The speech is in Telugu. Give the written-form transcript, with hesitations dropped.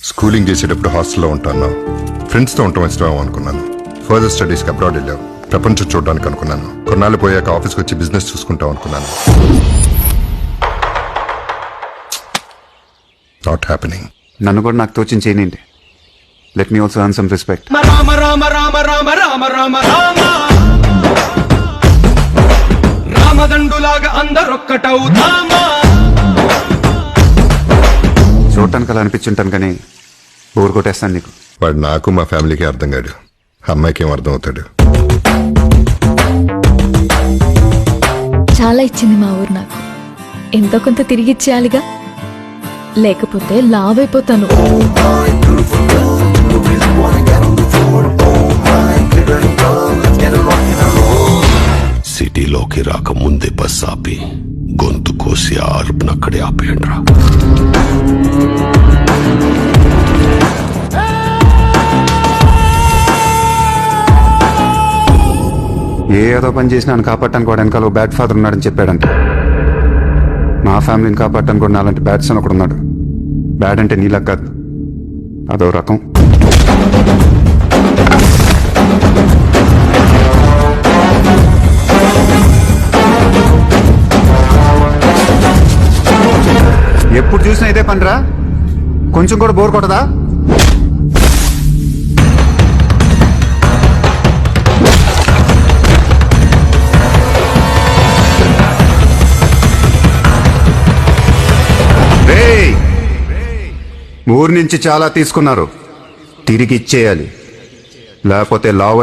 స్కూలింగ్ చేసేటప్పుడు హాస్టల్లో ఉంటాను. ఫ్రెండ్స్తో ఉండటం ఇష్టం అనుకున్నాను. ఫర్దర్ స్టడీస్కి అబ్రాడ్ వెళ్ళావు. ప్రపంచం చూడడానికి అనుకున్నాను. కొన్నాళ్ళు పోయాక ఆఫీస్కి వచ్చి బిజినెస్ చూసుకుంటాం అనుకున్నాను. Not happening. నన్ను కూడా నాకు తోచిన చేయనండి. Let me also earn some respect. Rama Rama Rama Rama Rama Rama Rama రామదండులాగా అందరొక్కటవుతామా. చూడటానికి అలా అనిపించుంటాను కానీ బోర్ కొట్టేస్తాను నీకు. వాడు నాకు మా ఫ్యామిలీకి అర్థం కాడు. అమ్మాయికి ఏం అర్థం అవుతాడు? చాలా ఇచ్చింది మా ఊరు నాకు. ఎంతో కొంత తిరిగి ఇచ్చేయాలిగా, లేకపోతే లావ్ అయిపోతాను. సిటీలోకి రాకముందే బస్ ఆపి గొంతు కోసి ఆ అరుపునక్కడే ఆపేయండి రా. ఏదో పని చేసి నన్ను కాపాడటానికి వాడు వెనకాల బ్యాడ్ ఫాదర్ ఉన్నాడని చెప్పాడంట. మా ఫ్యామిలీని కాపాడటానికి కూడా నాలాంటి బ్యాడ్ సన్ ఒకడు ఉన్నాడు. బ్యాడ్ అంటే నీలా కాదు, అదో రకం. ఎప్పుడు చూసినా ఇదే పనిరా. కొంచెం కూడా బోర్ కొట్టదా? ఊరి నుంచి చాలా తీసుకున్నారు, తిరిగి ఇచ్చేయాలి, లేకపోతే లావ్